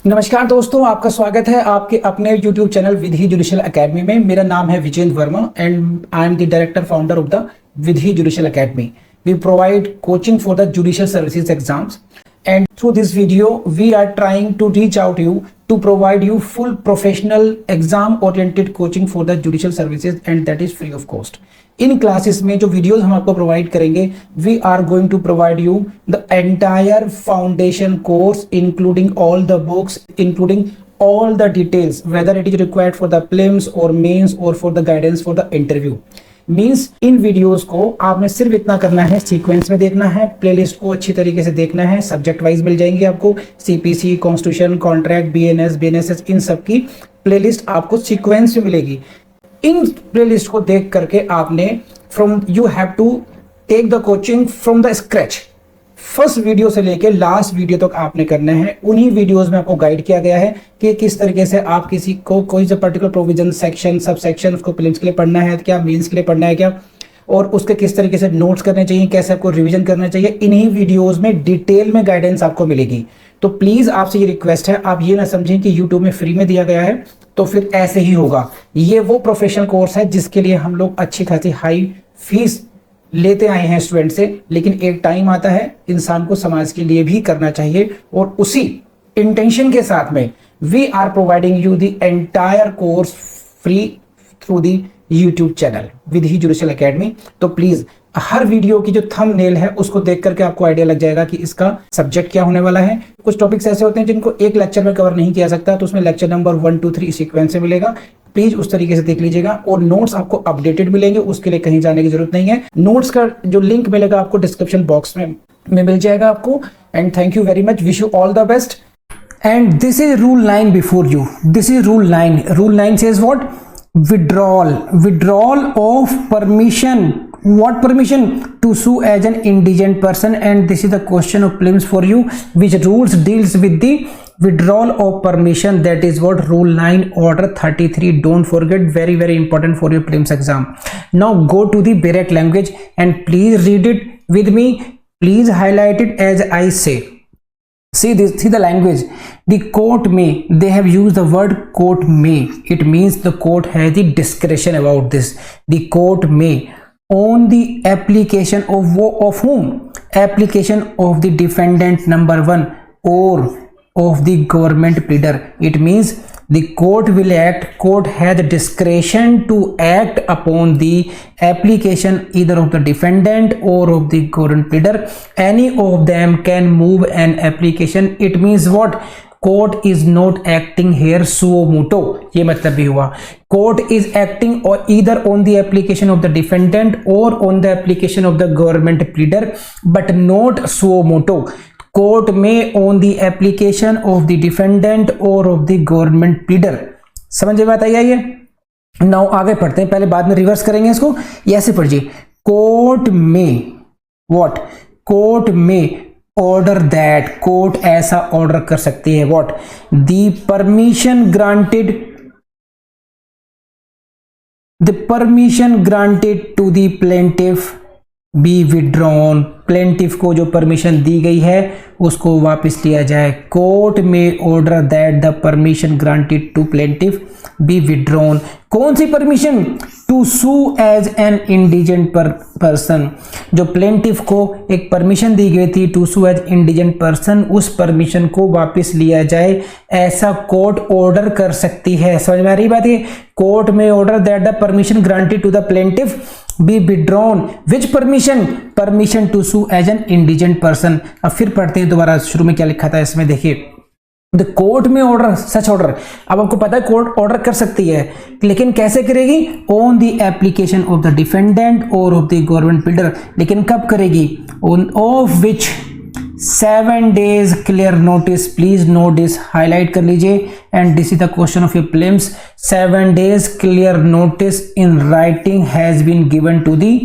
नमस्कार दोस्तों, आपका स्वागत है आपके अपने YouTube channel Vidhi judicial academy में। मेरा नाम है Vijendra Verma and I am the director founder of the Vidhi judicial academy. We provide coaching for the judicial services exams, and through this video we are trying to reach out to you to provide you full professional exam oriented coaching for the judicial services, and that is free of cost. इन classes में जो videos हम आपको provide करेंगे, we are going to provide you the entire foundation course including all the books, including all the details, whether it is required for the prelims or mains or for the guidance for the interview. Means in videos को आपने सिर्फ इतना करना है, sequence में देखना है, playlist को अच्छी तरीके से देखना है। सब्जेक्ट वाइज मिल जाएंगे आपको, CPC, constitution, contract, BNS, BNSS, इन सब की प्लेलिस्ट आपको सीक्वेंस में मिलेगी। इन प्लेलिस्ट को देख करके आपने you have to take the coaching from the scratch. First video से लेके लास्ट वीडियो तक आपने करना है। उन्हीं वीडियोस में आपको गाइड किया गया है कि किस तरीके से आप किसी को कोई सा particular provision, section, sub section उसको प्रीलिम्स के लिए पढ़ना है क्या, मेंस के लिए पढ़ना है क्या, और उसके किस तरीके से नोट्स करने चाहिए, कैसे आपको रिवीजन करना चाहिए। इन्हीं वीडियोस में डिटेल में गाइडेंस आपको मिलेगी। तो प्लीज आपसे ये रिक्वेस्ट है, आप ये ना समझें कि यूट्यूब में फ्री में दिया गया है तो फिर ऐसे ही होगा। ये वो प्रोफेशनल कोर्स है जिसके लिए हम लोग अच्छी खासी हाई फीस लेते आए हैं स्टूडेंट से, लेकिन एक टाइम आता है इंसान को समाज के लिए भी करना चाहिए, और उसी इंटेंशन के साथ में we are providing you the entire course free through the YouTube channel Vidhi judicial academy. तो प्लीज हर वीडियो की जो थंबनेल है उसको देख करके आपको आइडिया लग जाएगा कि इसका सब्जेक्ट क्या होने वाला है। कुछ टॉपिक्स ऐसे होते हैं जिनको एक लेक्चर में कवर नहीं किया सकता, तो उसमें लेक्चर नंबर 1, 2, 3 सीक्वेंस से मिलेगा। प्लीज उस तरीके से देख लीजिएगा, और नोट्स आपको अपडेटेड मिलेंगे, उसके लिए कहीं जाने की जरूरत नहीं है। नोट्स का जो लिंक मिलेगा आपको डिस्क्रिप्शन बॉक्स में मिल जाएगा आपको। And thank you very much, wish you all the best. And this is rule 9 before you, this is rule 9। Rule 9 says what? Withdrawal of permission. What permission? To sue as an indigent person, and this is the question of prelims for you. Which rules deals with the withdrawal of permission? That is what rule 9 order 33. Don't forget, very important for your prelims exam. Now go to the direct language and please read it with me. Please highlight it as I say. See this, see the language. The court may, they have used the word court may. It means the court has the discretion about this. The court may, on the application of whom? Application of the defendant number 1 or of the government pleader. It means the court will act, court has discretion to act upon the application either of the defendant or of the government pleader. Any of them can move an application. It means what? Court is not acting here suo motu. ये मतलब भी हुआ, court is acting or either on the application of the defendant or on the application of the government pleader, but not suo motu. Court may on the application of the defendant or of the government pleader. समझ में बात आई है ये? Now आगे पढ़ते हैं, पहले बाद में रिवर्स करेंगे इसको। ऐसे पढ़िए, कोर्ट में व्हाट? कोर्ट में ऑर्डर दैट, कोर्ट ऐसा ऑर्डर कर सकती है what? The permission granted to the plaintiff be withdrawn. Plaintiff को जो परमिशन दी गई है उसको वापस लिया जाए। कोर्ट में order that the permission granted to plaintiff be withdrawn. कौन सी permission? To sue as an indigent person. जो प्लेंटिफ को एक परमिशन दी गई थी to sue as indigent person, उस परमिशन को वापस लिया जाए, ऐसा कोर्ट ऑर्डर कर सकती है। समझ में आ रही बात है? कोर्ट में order that the permission granted to the plaintiff be withdrawn. Which permission? Permission to sue as an indigent person. अब फिर पढ़ते हैं दोबारा, शुरू में क्या लिखा था इसमें देखिए। द कोर्ट में ऑर्डर, सच ऑर्डर। अब आपको पता है कोर्ट ऑर्डर कर सकती है, लेकिन कैसे करेगी? On the application of the defendant और ऑफ द गवर्नमेंट प्लीडर। लेकिन कब करेगी? On of which 7 days clear notice. Please note this, highlight कर लीजिए, and this is the question of your prelims. 7 days clear notice in writing has been given to the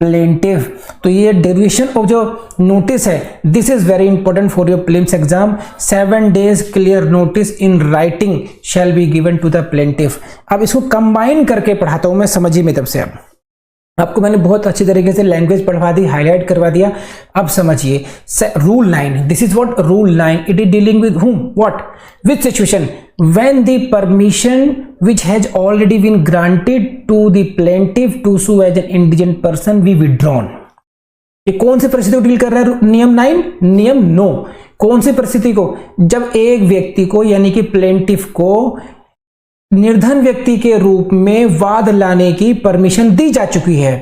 plaintiff. तो ये derivation of जो notice है, this is very important for your prelims exam. 7 days clear notice in writing shall be given to the plaintiff. अब इसको combine करके पढ़ाता हूं मैं, समझिए मेरी तरफ से। अब आपको मैंने बहुत अच्छी तरीके से लैंग्वेज पढ़वा दी, हाईलाइट करवा दिया। अब समझिए rule 9, this is what rule 9, it is dealing with whom, what, which situation, when the permission which has already been granted to the plaintiff to sue as an indigent person be withdrawn। ये कौन सी परिस्थिति को deal कर रहा है नियम 9? नियम 9 कौन सी परिस्थिति को? जब एक व्यक्ति को यानी कि प्लेंटिफ को निर्धन व्यक्ति के रूप में वाद लाने की परमिशन दी जा चुकी है,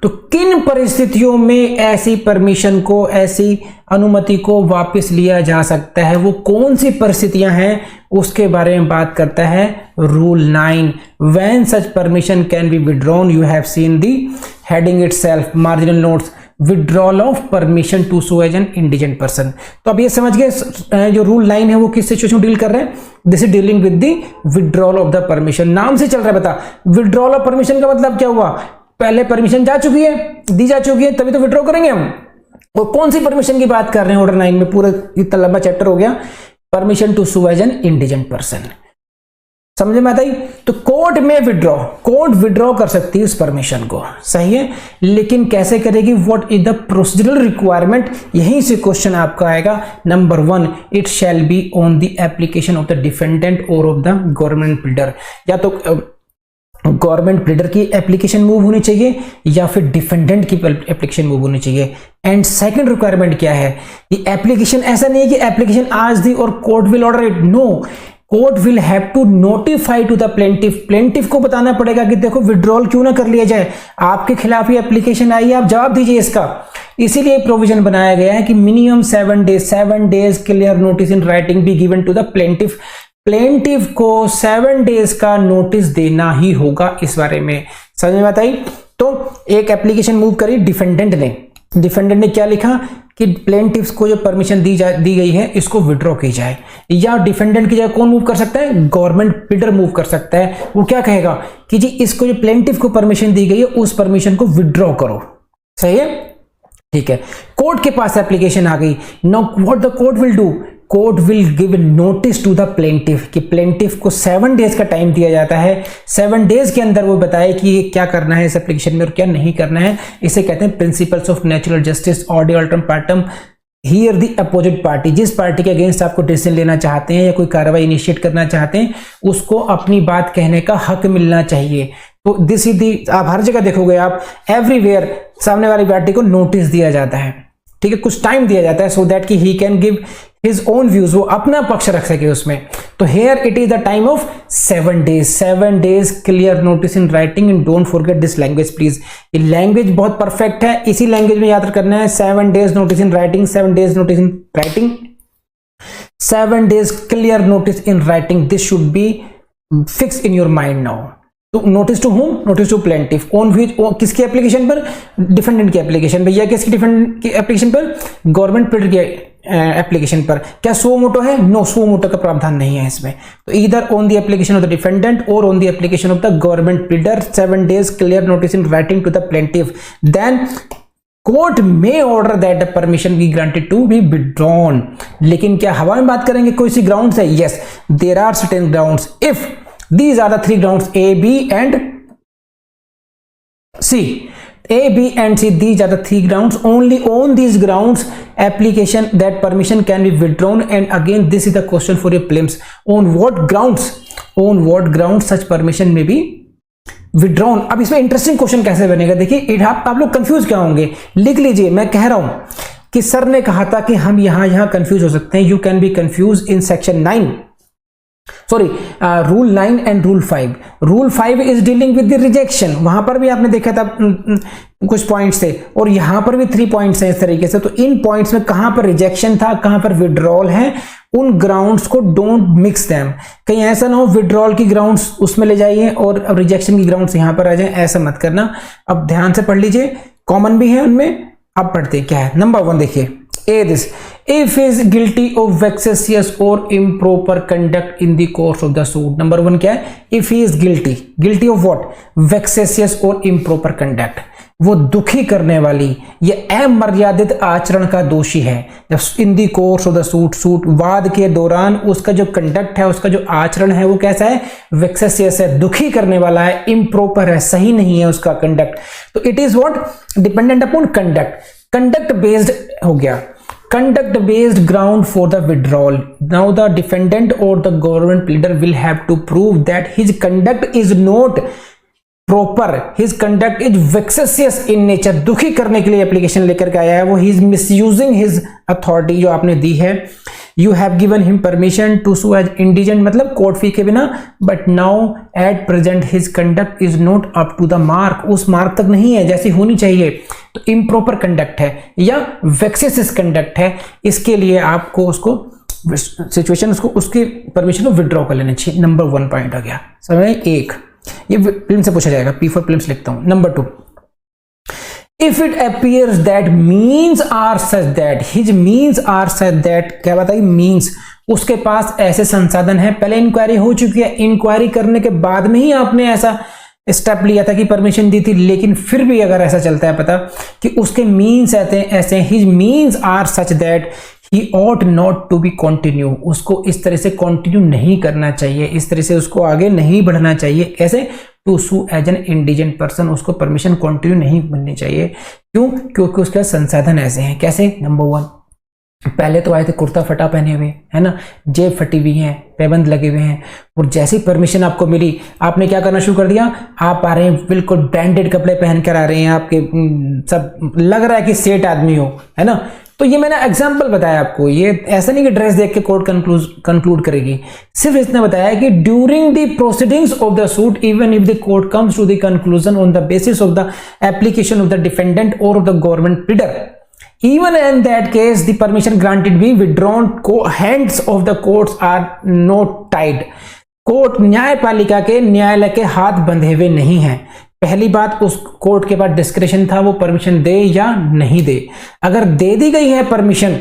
तो किन परिस्थितियों में ऐसी परमिशन को, ऐसी अनुमति को वापस लिया जा सकता है, वो कौन सी परिस्थितियां हैं उसके बारे में बात करता है rule 9। When such permission can be withdrawn, you have seen the heading itself, marginal notes, withdrawal of permission to sue as an indigent person. तो अब ये समझ गए जो रूल 9 है वो किस सिचुएशन डील कर रहे हैं? This is dealing with the withdrawal of the permission. नाम से चल रहा है, बता विड्रॉल ऑफ परमिशन का मतलब क्या हुआ? पहले परमिशन जा चुकी है, दी जा चुकी है, तभी तो विड्रॉ करेंगे हम। और कौन सी परमिशन की बात कर रहे हैं? ऑर्डर 9 में पूरा इतना लंबा चैप्टर हो गया, permission to sue as an indigent person. समझ में आता ही? तो कोर्ट में विड्रॉ, कोर्ट विड्रॉ कर सकती है उस परमिशन को, सही है, लेकिन कैसे करेगी? What is the procedural requirement? यहीं से क्वेश्चन आपका आएगा। Number 1, it shall be on the application of the defendant और ऑफ द गवर्नमेंट प्लीडर। या तो गवर्नमेंट प्लीडर की एप्लीकेशन मूव होनी चाहिए या फिर डिफेंडेंट की एप्लीकेशन मूव होनी चाहिए। एंड सेकंड रिक्वायरमेंट क्या है? ये एप्लीकेशन ऐसा नहीं है कि एप्लीकेशन आज दी और court will order it, no, court will have to notify to the plaintiff. Plaintiff को बताना पड़ेगा कि देखो विड्रॉल क्यों ना कर लिया जाए, आपके खिलाफ ये एप्लीकेशन आई है, आप जवाब दीजिए इसका। इसीलिए प्रोविजन बनाया गया है कि minimum 7 days clear notice in writing be given to the plaintiff. Plaintiff को 7 डेज का नोटिस देना ही होगा इस बारे में। समझ में आता है? तो एक एप्लीकेशन मूव करी डिफेंडेंट ने, डिफेंडेंट ने क्या लिखा कि प्लेंटिफ्स को जो परमिशन दी गई है इसको विड्रॉ की जाए, या डिफेंडेंट की जगह कौन मूव कर सकता है? गवर्नमेंट प्लीडर मूव कर सकता है। वो क्या कहेगा कि जी इसको जो प्लेंटिफ को परमिशन दी गई है उस परमिशन को विड्रॉ करो, सही है, ठीक है। कोर्ट के पास एप्लीकेशन आ गई, now what the court will do? Court will give notice to the plaintiff कि प्लेंटिफ को 7 डेज का टाइम दिया जाता है। 7 डेज के अंदर वो बताए कि ये क्या करना है इस एप्लीकेशन में और क्या नहीं करना है। इसे कहते हैं principles of natural justice, audi alteram partem. Hear the opposite party, जिस पार्टी के अगेंस्ट आपको डिसीजन लेना चाहते हैं या कोई कार्रवाई इनिशिएट करना चाहते हैं, उसको अपनी बात कहने का हक मिलना चाहिए। तो दिस इज दी, आप हर जगह देखोगे आप एवरीवेयर सामने वाली पार्टी को नोटिस दिया जाता है, ठीक है, कुछ टाइम दिया जाता है सो दैट कि he can give his own views, वो अपना पक्ष रख सके उसमें। तो here it is the time of 7 days, 7 days clear notice in writing. And don't forget this language please, ये लैंग्वेज बहुत परफेक्ट है, इसी लैंग्वेज में याद करना है। 7 days notice in writing, 7 days notice in writing, 7 days clear notice in writing, this should be fix in your mind now. तो notice to whom? Notice to plaintiff. On which, किसकी application पर? Defendant की application पर। या किसकी defendant की application पर? Government pleader की एप्लीकेशन पर। क्या सो मोटो है? नो, सो मोटो का प्रावधान नहीं है इसमें। तो either on the application of the defendant और on the application of the government pleader, 7 days clear notice in writing to the plaintiff, then court में order that the permission be granted to be withdrawn. लेकिन क्या हवा में बात करेंगे? कोई सी ग्राउंड्स है? Yes, there are certain grounds. If these are the 3 grounds, A, B and C. A, B and C, these are the 3 grounds. Only on these grounds application that permission can be withdrawn. And again this is the question for your prelims. On what grounds? On what grounds such permission may be withdrawn? अब इसमें interesting question कैसे बनेगा देखिए, आप लोग confuse क्या होंगे, लिख लीजिए। मैं कह रहा हूं कि सर ने कहा था कि हम यहां कंफ्यूज हो सकते हैं। You can be confuse in section 9, sorry rule 9 and rule 5। Rule 5 is dealing with the rejection, वहां पर भी आपने देखा था कुछ पॉइंट्स थे, और यहां पर भी 3 पॉइंट्स हैं इस तरीके से। तो इन पॉइंट्स में कहां पर रिजेक्शन था, कहां पर विड्रॉल है, उन ग्राउंड्स को डोंट मिक्स देम। कहीं ऐसा ना हो विड्रॉल की ग्राउंड्स उसमें ले जाइए और रिजेक्शन की ग्राउंड्स यहां पर आ जाए, ऐसा मत करना। अब ध्यान से पढ़ लीजिए, कॉमन भी है उनमें। अब पढ़ते क्या है। नंबर 1 देखिए, A this, if he is guilty of vexatious or improper conduct in the course of the suit। Number 1 क्या है? If he is guilty, guilty of what? Vexatious or improper conduct। वो दुखी करने वाली ये अमर्यादित आचरण का दोषी है। जब in the course of the suit वाद के दौरान उसका जो कंडक्ट है, उसका जो आचरण है वो कैसा है, वेक्सेसियस है, दुखी करने वाला है, इम्प्रॉपर है, सही नहीं है उसका कंडक्ट। तो it is what, dependent upon conduct, conduct based हो गया, conduct based ground for the withdrawal. Now the defendant or the government pleader will have to prove that his conduct is not proper, his conduct is vexatious in nature। दुखी करने के लिए application लेकर के आया है वो, he is misusing his authority जो आपने दी है। You have given him permission to sue as indigent, मतलब कोर्ट फी के बिना, but now at present his conduct is not up to the mark, उस मार्क तक नहीं है जैसी होनी चाहिए। तो इम्प्रॉपर कंडक्ट है या वेक्सेसियस कंडक्ट है, इसके लिए आपको उसको सिचुएशन उसको उसकी परमिशन को विड्रॉ कर लेना चाहिए। नंबर 1 पॉइंट आ गया। समय 1 ये फिल्म से पूछा जाएगा, P4 फिल्म्स लिखता हूं। Number 2, if it appears that means are such that, his means are such that, क्या बताइए means, उसके पास ऐसे संसाधन है, पहले इंक्वायरी हो चुकी है, इंक्वायरी करने के बाद में ही आपने ऐसा स्टेप लिया था कि परमिशन दी थी, लेकिन फिर भी अगर ऐसा चलता है पता कि उसके मीन्स ऐसे his means are such that he ought not to be continue, उसको इस तरह से कंटिन्यू नहीं करना चाहिए, इस तरह से उसको आगे नहीं बढ़ना चाहिए। कैसे, to sue as an indigent person, उसको परमिशन कंटिन्यू नहीं मिलनी चाहिए। क्यों, क्योंकि उसके संसाधन ऐसे हैं। कैसे, नंबर 1, पहले तो आए थे कुर्ता फटा पहने हुए, है ना, जेब फटी हुई है, पैबंद लगे हुए हैं, और जैसी परमिशन आपको मिली आपने क्या करना शुरू कर दिया, आप आ रहे हैं बिल्कुल ब्रांडेड कपड़े पहन कर आ रहे हैं, आपके सब लग रहा है कि सेठ आदमी हो, है ना। तो ये मैंने एग्जांपल बताया आपको, ये ऐसा नहीं कि ड्रेस देख के कोर्ट कंक्लूड करेगी, सिर्फ इसने बताया कि during the proceedings of the suit even if the court comes to the conclusion on the basis of the application of the defendant और of the government pleader, even in that case the permission granted be withdrawn, hands of the courts are not tied। Court, न्यायपालिका के, न्यायालय के हाथ बंधे हुए नहीं हैं। पहली बात, उस कोर्ट के पास डिस्क्रिशन था वो परमिशन दे या नहीं दे। अगर दे दी गई है परमिशन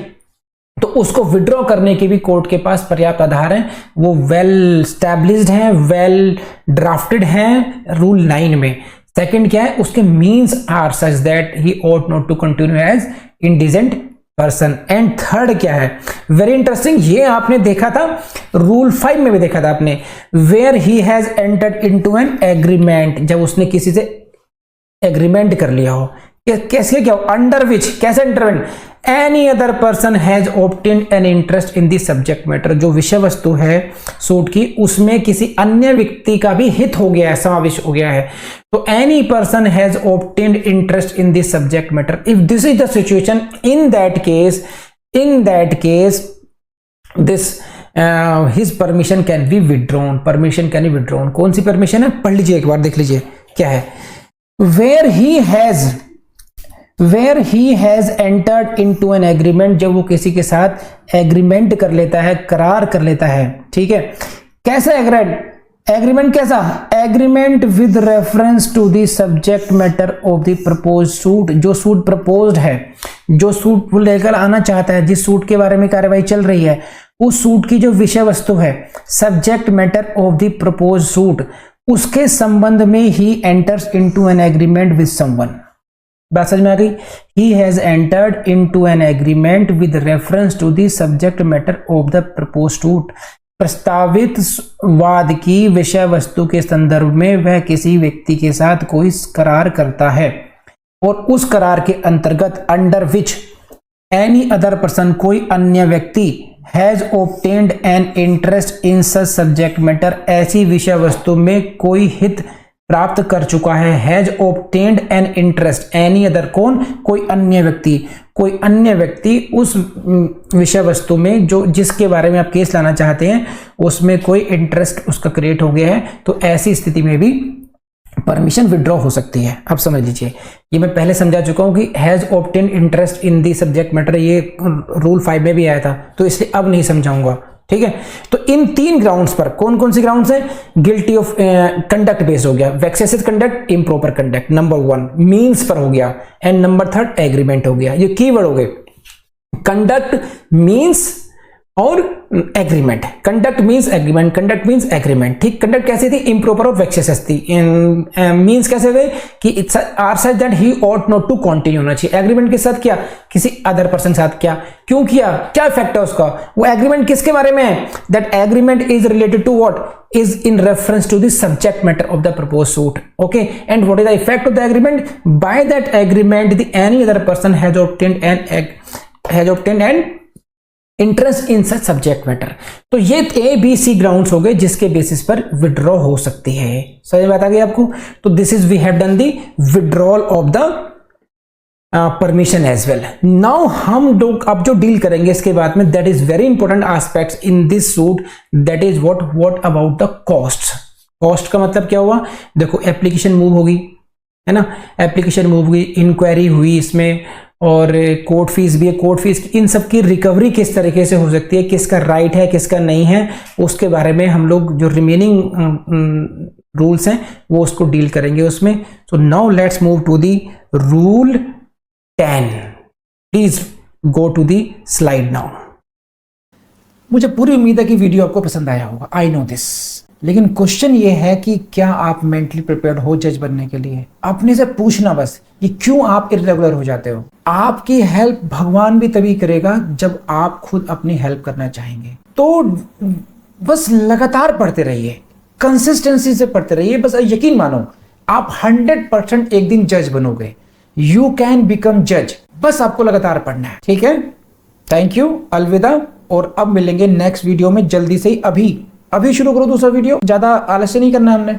तो उसको विड्रॉ करने की भी कोर्ट के पास पर्याप्त आधार है, वो वेल स्टैब्लिश्ड है, वेल ड्राफ्टेड है रूल 9 में। सेकंड क्या है, उसके means are such that he ought not to continue as indigent person. And third क्या है, वेरी इंटरेस्टिंग, ये आपने देखा था रूल 5 में भी देखा था आपने, where he has entered into an agreement, जब उसने किसी से एग्रीमेंट कर लिया हो, कैसे क्या हो, अंडर विच, कैसे intervene, any other person has obtained an interest in the subject matter, जो विषय वस्तु है सूट की उसमें किसी अन्य व्यक्ति का भी हित हो गया है, समावेश हो गया है। तो any person has obtained interest in this subject matter, if this is the situation, in that case this his permission can be withdrawn, permission can be withdrawn. कौन सी परमिशन है, पढ़ लीजिए एक बार, देख लीजिए क्या है, where he has entered into an agreement, जब वो किसी के साथ एग्रीमेंट कर लेता है, करार कर लेता है, ठीक है। कैसा एग्रीमेंट कैसा, agreement with reference to the subject matter of the propose suit, जो सूट प्रपोज्ड है, जो सूट लेकर आना चाहता है, जिस सूट के बारे में कार्यवाही चल रही है, उस सूट की जो विषय वस्तु है, subject matter of the propose suit, उसके संबंध में he enters into an agreement with someone. बात समझ में आ गई, he has entered into an agreement with reference to the subject matter of the propose suit, प्रस्तावित वाद की विषय वस्तु के संदर्भ में वह किसी व्यक्ति के साथ कोई करार करता है, और उस करार के अंतर्गत under which any other person, कोई अन्य व्यक्ति, has obtained an interest in such subject matter, ऐसी विषय वस्तु में कोई हित प्राप्त कर चुका है, has obtained an interest, any other, कौन, कोई अन्य व्यक्ति उस विषय वस्तु में जो जिसके बारे में आप केस लाना चाहते हैं उसमें कोई इंटरेस्ट उसका क्रिएट हो गया है, तो ऐसी स्थिति में भी परमिशन विड्रॉ हो सकती है। अब समझ लीजिए, ये मैं पहले समझा चुका हूं कि has obtained interest in the subject matter, ये रूल 5 में भी आया था, तो इसलिए अब नहीं समझाऊंगा, ठीक है। तो इन 3 ग्राउंड्स पर, कौन कौन सी ग्राउंड्स हैं, गिल्टी ऑफ कंडक्ट बेस्ड हो गया, vexatious conduct, improper conduct, number 1 means पर हो गया, एंड नंबर 3 एग्रीमेंट हो गया। ये कीवर्ड हो गए, कंडक्ट, मीन्स और agreement, conduct means agreement, conduct means agreement, ठीक। कंडक्ट कैसी थी, इम्प्रॉपर और वेक्सियस थी। मीन्स कैसे थे कि its are such that he ought not to continue होना चाहिए। एग्रीमेंट के साथ क्या, किसी अदर पर्सन साथ क्या, क्यों किया, क्या इफेक्ट है उसका। वो एग्रीमेंट किसके बारे में है, that agreement is related to what, is in reference to the subject matter of the proposed suit, okay, and what is the effect of the agreement, by that agreement the any other person has obtained an interest in such subject matter। तो ये A B C grounds हो गए जिसके basis पर withdraw हो सकती है। समझ में आता गया आपको। तो this is we have done the withdrawal of the permission as well. Now हम लोग अब जो डील करेंगे इसके बाद में, that is very important aspects in this suit, that is what about the cost. Cost का मतलब क्या हुआ, देखो एप्लीकेशन मूव होगी, है ना, एप्लीकेशन मूव हुई, इंक्वायरी हुई इसमें, और कोर्ट फीस भी है। कोर्ट फीस इन सब की रिकवरी किस तरीके से हो सकती है, किसका राइट है किसका नहीं है, उसके बारे में हम लोग जो रिमेनिंग रूल्स हैं वो उसको डील करेंगे उसमें। So now let's move to the rule 10। Please go to the slide now. मुझे पूरी उम्मीद है कि वीडियो आपको पसंद आया होगा, आई नो दिस। लेकिन क्वेश्चन ये है कि क्या आप मेंटली प्रिपेयर्ड हो जज बनने के लिए। अपने से पूछना बस कि क्यों आप इर्रेगुलर हो जाते हो। आपकी हेल्प भगवान भी तभी करेगा जब आप खुद अपनी हेल्प करना चाहेंगे। तो बस लगातार पढ़ते रहिए, कंसिस्टेंसी से पढ़ते रहिए। बस यकीन मानो आप 100% एक दिन जज बनोगे। यू कैन बिकम जज, बस आपको लगातार पढ़ना है, ठीक है। थैंक यू, अलविदा। और अब मिलेंगे नेक्स्ट वीडियो में जल्दी से ही। अभी शुरू करो दूसरा वीडियो, ज्यादा आलस्य नहीं करना हमने।